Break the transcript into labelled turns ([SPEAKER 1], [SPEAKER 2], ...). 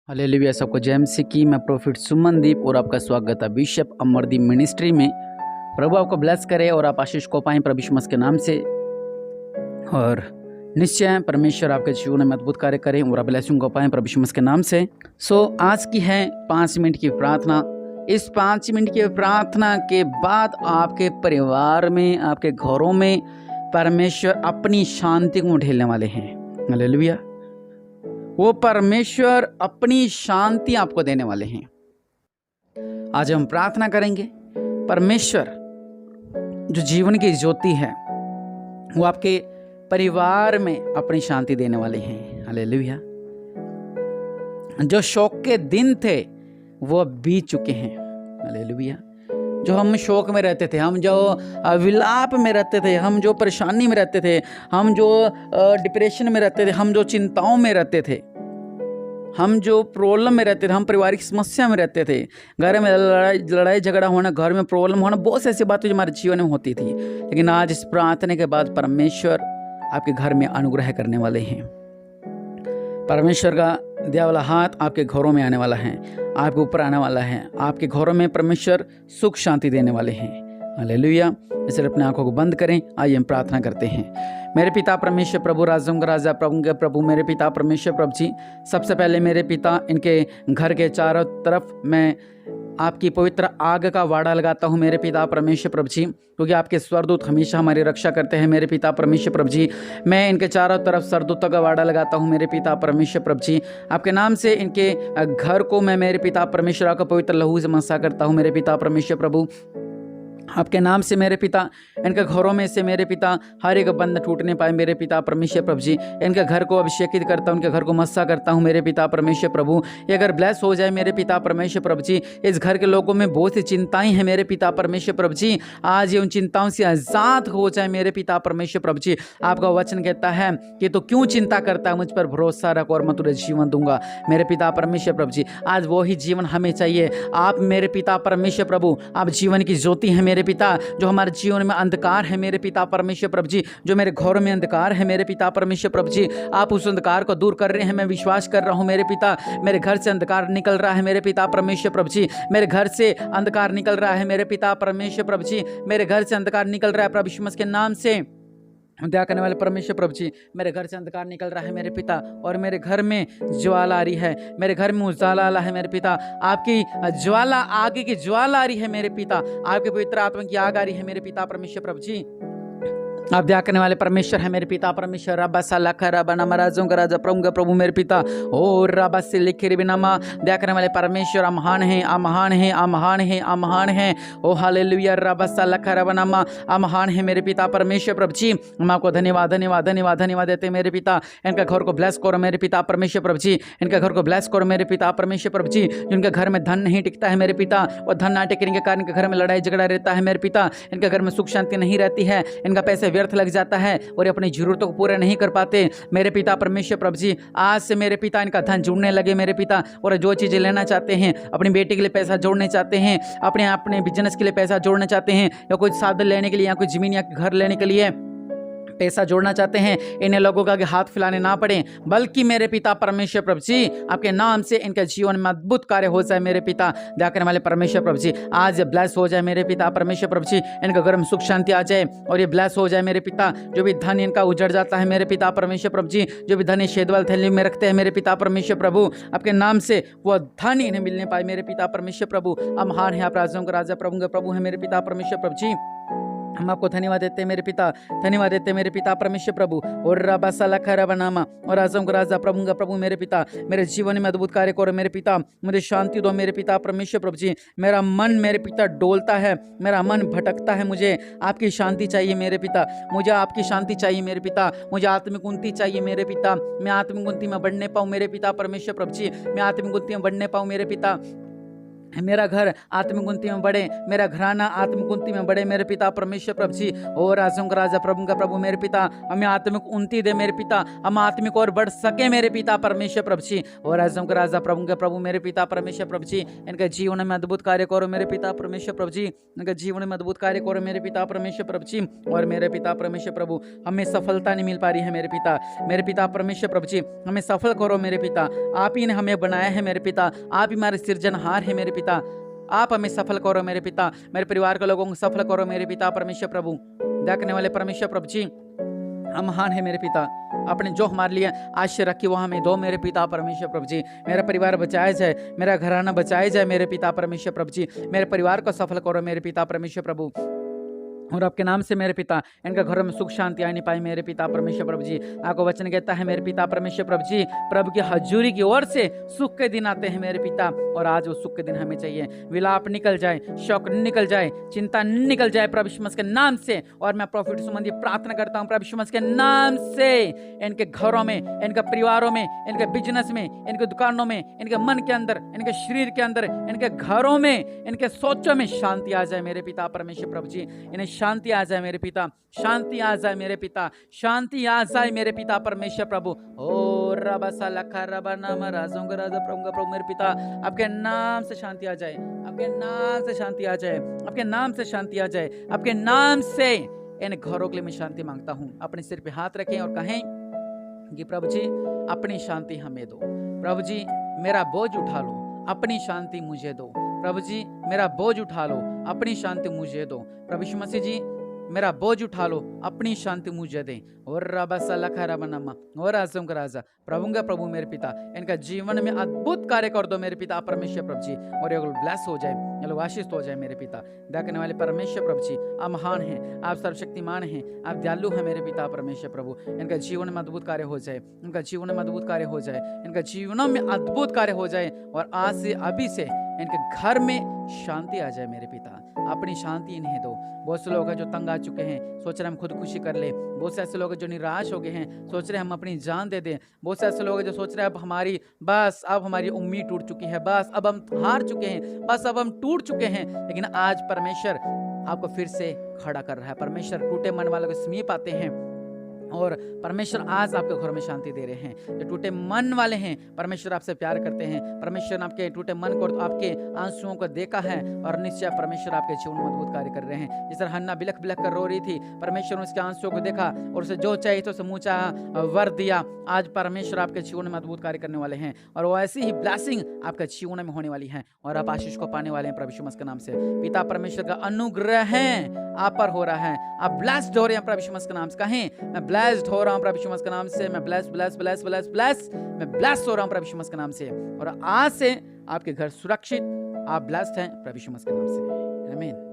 [SPEAKER 1] Hallelujah. सबको जय मसीह की। मैं प्रोफिट सुमनदीप और आपका स्वागत है बिशप अमरदीप मिनिस्ट्री में। प्रभु आपको ब्लेस करे और आप आशीष को पाएं प्रभु यीशु मसीह के नाम से। और निश्चय परमेश्वर आपके जीवन में अद्भुत कार्य करें और आप ब्लेसिंग को पाएं प्रभु यीशु मसीह के नाम से। आज की है 5 मिनट की प्रार्थना। इस 5 मिनट की प्रार्थना के बाद आपके परिवार में, आपके घरों में परमेश्वर अपनी शांति को ढेलने वाले हैं। हालेलुया। वो परमेश्वर अपनी शांति आपको देने वाले हैं। आज हम प्रार्थना करेंगे। परमेश्वर जो जीवन की ज्योति है वो आपके परिवार में अपनी शांति देने वाले हैं। हालेलुया। जो शोक के दिन थे वो बीत चुके हैं। हालेलुया। जो हम शोक में रहते थे, हम जो विलाप में रहते थे, हम जो परेशानी में रहते थे, हम जो डिप्रेशन में रहते थे, हम जो चिंताओं में रहते थे, हम जो प्रॉब्लम में रहते थे, हम पारिवारिक समस्या में रहते थे, घर में लड़ाई झगड़ा होना, घर में प्रॉब्लम होना, बहुत सी ऐसी बातें जो हमारे जीवन में होती थी। लेकिन आज इस प्रार्थना के बाद परमेश्वर आपके घर में अनुग्रह करने वाले हैं। परमेश्वर का दिया वाला हाथ आपके घरों में आने वाला है, आपके ऊपर आने वाला है। आपके घरों में परमेश्वर सुख शांति देने वाले हैं। हालेलुया। इसलिए अपने आंखों को बंद करें। आइए हम प्रार्थना करते हैं। मेरे पिता परमेश्वर प्रभु, राजाओं का राजा, प्रभु के प्रभु, मेरे पिता परमेश्वर प्रभु जी, सबसे पहले मेरे पिता इनके घर के चारों तरफ मैं आपकी पवित्र आग का वाड़ा लगाता हूँ मेरे पिता परमेश्वर प्रभु जी, क्योंकि आपके स्वरदूत हमेशा हमारी रक्षा करते हैं मेरे पिता परमेश्वर प्रभु जी। मैं इनके चारों तरफ स्वरदूतों का वाड़ा लगाता हूँ मेरे पिता परमेश्वर प्रभु जी। आपके नाम से इनके घर को मैं मेरे पिता परमेश्वर का पवित्र लहू से मसा करता हूँ मेरे पिता परमेश्वर प्रभु। आपके नाम से मेरे पिता इनके घरों में से मेरे पिता हर एक बंद टूटने पाए मेरे पिता परमेश्वर प्रभु जी। इनके घर को अभिषेकित करता हूँ, उनके घर को मस्सा करता हूँ मेरे पिता परमेश्वर प्रभु। ये अगर ब्लेस हो जाए मेरे पिता परमेश्वर प्रभु जी। इस घर के लोगों में बहुत सी चिंताएं हैं मेरे पिता परमेश्वर प्रभु जी, आज ये उन चिंताओं से आजाद हो जाए मेरे पिता परमेश्वर प्रभु जी। आपका वचन कहता है कि तो क्यों चिंता करता है, मुझ पर भरोसा रख और मैं तुझे जीवन दूंगा मेरे पिता परमेश्वर प्रभु जी। आज वही जीवन हमें चाहिए। आप मेरे पिता परमेश्वर प्रभु, आप जीवन की ज्योति है मेरे पिता। जो हमारे जीवन में अंधकार है मेरे पिता परमेश्वर प्रभु जी, जो मेरे घरों में अंधकार है मेरे पिता परमेश्वर प्रभु जी, आप उस अंधकार को दूर कर रहे हैं। मैं विश्वास कर रहा हूं मेरे पिता, मेरे घर से अंधकार निकल रहा है मेरे पिता परमेश्वर प्रभु जी। मेरे घर से अंधकार निकल रहा है मेरे पिता परमेश्वर प्रभु जी। मेरे घर से अंधकार निकल रहा है प्रभु यीशु मसीह के नाम से। दया करने वाले परमेश्वर प्रभु जी, मेरे घर से अंधकार निकल रहा है मेरे पिता, और मेरे घर में ज्वाला आ रही है, मेरे घर में उजाला आ रहा है मेरे पिता। आपकी ज्वाला, आगे की ज्वाला आ रही है मेरे पिता, आपके पवित्र आत्मा की आग आ रही है मेरे पिता परमेश्वर प्रभु जी। आप दया करने वाले परमेश्वर है मेरे पिता परमेश्वर। रबा साला खरा बना महाराजों का राजा, प्रभु का प्रभु मेरे पिता। ओ रबा से लिखे बिनामा, दया करने वाले परमेश्वर, आ महान है, आ महान है, आ महान है, आ महान है। ओ हालेलुया। रबा साला खरा बनामा, आ महान है मेरे पिता परमेश्वर प्रभु जी। हम आपको धन्यवाद धन्यवाद धन्यवाद धन्यवाद देते हैं मेरे पिता। इनका घर को ब्लेस करो मेरे पिता परमेश्वर प्रभु जी। इनका घर को ब्लेस करो मेरे पिता परमेश्वर प्रभु जी। जिनके घर में धन नहीं टिकता है मेरे पिता, और धन ना टिकने के कारण इनके घर में लड़ाई झगड़ा रहता है मेरे पिता। इनके घर में सुख शांति नहीं रहती है, इनका पैसे व्यर्थ लग जाता है और ये अपनी जरूरतों को पूरा नहीं कर पाते मेरे पिता परमेश्वर प्रभु जी। आज से मेरे पिता इनका धन जुड़ने लगे मेरे पिता, और जो चीजें लेना चाहते हैं, अपनी बेटी के लिए पैसा जोड़ने चाहते हैं, अपने बिजनेस के लिए पैसा जोड़ना चाहते हैं, या कुछ साधन लेने के लिए, या कुछ जमीन या घर लेने के लिए पैसा जोड़ना चाहते हैं, इन्हें लोगों का हाथ फैलाने ना पड़े, बल्कि मेरे पिता परमेश्वर प्रभु जी आपके नाम से इनके जीवन में अद्भुत कार्य हो जाए मेरे पिता। दया करने वाले परमेश्वर प्रभु जी, आज ब्लेस हो जाए मेरे पिता परमेश्वर प्रभु जी। इनके घर में सुख शांति आ जाए और ये ब्लेस हो जाए मेरे पिता। जो भी धन इनका उजड़ जाता है मेरे पिता परमेश्वर प्रभु जी, जो भी धन शेदवाल थैली में रखते हैं मेरे पिता परमेश्वर प्रभु, आपके नाम से वो धन इन्हें मिलने पाए मेरे पिता परमेश्वर प्रभु। हम महान है, आप राजाओं का राजा, प्रभु का प्रभु है मेरे पिता परमेश्वर प्रभु जी। हम आपको धन्यवाद देते हैं मेरे पिता, धन्यवाद देते हैं मेरे पिता परमेश्वर प्रभु। और रबा साला खरा बनामा, और राजाओं का राजा, प्रभु का प्रभु मेरे पिता। मेरे जीवन में अद्भुत कार्य करो मेरे पिता, मुझे शांति दो मेरे पिता परमेश्वर प्रभु जी। मेरा मन मेरे पिता डोलता है, मेरा मन भटकता है, मुझे आपकी शांति चाहिए मेरे पिता, मुझे आपकी शांति चाहिए मेरे पिता। मुझे आत्मिक उन्नति चाहिए मेरे पिता, मैं आत्मिक उन्नति में बढ़ने पाऊँ मेरे पिता परमेश्वर प्रभु जी। मैं आत्मिक उन्नति में बढ़ने पाऊँ मेरे पिता। मेरा घर आत्मिक उन्नति में बढ़े, मेरा घराना आत्मिक उन्नति में बढ़े मेरे पिता परमेश्वर प्रभु जी। और राजों का राजा प्रभु का प्रभु मेरे पिता, हमें आत्मिक उन्नति दे मेरे पिता, हम आत्मिक और बढ़ सके मेरे पिता परमेश्वर प्रभु जी। और राजों का राजा प्रभु का प्रभु मेरे पिता परमेश्वर प्रभु जी, इनके जीवन में अद्भुत कार्य करो मेरे पिता परमेश्वर प्रभु जी, इनके जीवन में अद्भुत कार्य करो मेरे पिता परमेश्वर प्रभु जी। और मेरे पिता परमेश्वर प्रभु, हमें सफलता नहीं मिल पा रही है मेरे पिता परमेश्वर प्रभु जी, हमें सफल करो मेरे पिता। आप ही ने हमें बनाया है मेरे पिता, आप ही हमारे सृजनहार है मेरे पिता, आप हमें सफल करो मेरे पिता, मेरे परिवार के लोगों को सफल करो मेरे पिता परमेश्वर प्रभु। देखने वाले परमेश्वर प्रभु जी, हम महान है मेरे पिता, आपने जो हमारे लिए आशय रखी वो हमें दो मेरे पिता परमेश्वर प्रभु जी। मेरा परिवार बचाया जाए, मेरा घराना बचाया जाए मेरे पिता परमेश्वर प्रभु जी, मेरे परिवार को सफल करो मेरे पिता परमेश्वर प्रभु। और आपके नाम से मेरे पिता, इनका घरों में सुख शांति आनी पाए मेरे पिता परमेश्वर प्रभु जी। आपको वचन कहता है मेरे पिता परमेश्वर प्रभु जी, प्रभु की हजूरी की ओर से सुख के दिन आते हैं मेरे पिता, और आज वो सुख के दिन हमें चाहिए। विलाप निकल जाए, शौक निकल जाए, चिंता निकल जाए प्रभु यीशु मसीह के नाम से। और मैं प्रॉफिट सुमन प्रार्थना करता हूँ प्रभु यीशु मसीह के नाम से, इनके घरों में, इनके परिवारों में, इनके बिजनेस में, इनके दुकानों में, इनके मन के अंदर, इनके शरीर के अंदर, इनके घरों में, इनके सोचों में शांति आ जाए मेरे पिता परमेश्वर प्रभु जी। इन्हें शांति आ जाए मेरे पिता, शांति आ जाए मेरे पिता, शांति आ जाए मेरे पिता परमेश्वर प्रभु। ओ रबा सा लखा रबा नाम राजों का राजा प्रभु का प्रभु मेरे पिता, आपके नाम से शांति आ जाए, आपके नाम से शांति आ जाए, आपके नाम से शांति आ जाए, आपके नाम से इन घरों के लिए मैं शांति मांगता हूँ। अपने सिर पे हाथ रखें और कहें कि प्रभु जी अपनी शांति हमें दो, प्रभु जी मेरा बोझ उठा लो, अपनी शांति मुझे दो, प्रभु जी मेरा बोझ उठा लो, अपनी शांति मुझे दो, प्रभु यीशु मसीह जी मेरा बोझ उठा लो, अपनी शांति मुझे दें। और रबा सा लखा रबा नमा, और राजों का राजा प्रभु का प्रभु मेरे पिता, इनका जीवन में अद्भुत कार्य कर दो मेरे पिता परमेश्वर प्रभु जी। और ये ब्लेस हो जाए, ये लोग आशीष हो जाए मेरे पिता। देखने वाले परमेश्वर प्रभु जी, आप महान हैं, आप सर्वशक्तिमान हैं, आप दयालु हैं मेरे पिता परमेश्वर प्रभु। इनका जीवन में अद्भुत कार्य हो जाए, इनका जीवन में अद्भुत कार्य हो जाए, इनका जीवनों में अद्भुत कार्य हो जाए। और आज से अभी से इनके घर में शांति आ जाए मेरे पिता, अपनी शांति इन्हें दो। बहुत से लोग हैं जो तंग आ चुके हैं, सोच रहे हम खुदकुशी कर ले। बहुत से ऐसे लोग हैं जो निराश हो गए हैं, सोच रहे हम अपनी जान दे दें। बहुत से ऐसे लोग हैं जो सोच रहे हैं अब हमारी उम्मीद टूट चुकी है, बस अब हम हार चुके हैं, बस अब हम टूट चुके हैं। लेकिन आज परमेश्वर आपको फिर से खड़ा कर रहा है। परमेश्वर टूटे मन वालों के समीप आते हैं, और परमेश्वर आज आपके घर में शांति दे रहे हैं। जो टूटे मन वाले हैं, परमेश्वर आपसे प्यार करते हैं। परमेश्वर ने आपके टूटे मन को, आपके आंसुओं को देखा है, और निश्चय परमेश्वर आपके जीवन में अद्भुत कार्य कर रहे हैं। जिस तरह हन्ना बिलख बिलख कर रो रही थी, परमेश्वर ने उसके आंसुओं को देखा और उसे जो चाहिए तो उसे मुँह चाहा वर दिया। आज परमेश्वर आपके जीवन में अद्भुत कार्य करने वाले हैं, और वो ऐसी ही ब्लेसिंग आपके जीवन में होने वाली है, और आप आशीष को पाने वाले हैं प्रभु यीशु मसीह के नाम से। पिता परमेश्वर का अनुग्रह है आप पर हो रहा है, आप ब्लेस्ड हो रहे हैं प्रभु यीशु मसीह के नाम से। कहें मैं ब्लेस्ड हो रहा हूं प्रभु यीशु मसीह के नाम से, मैं ब्लेस मैं ब्लेस्ड हो रहा हूं प्रभु यीशु मसीह के नाम से। और आज से आपके घर सुरक्षित, आप ब्लेस्ड हैं प्रभु यीशु मसीह के नाम से। आमीन।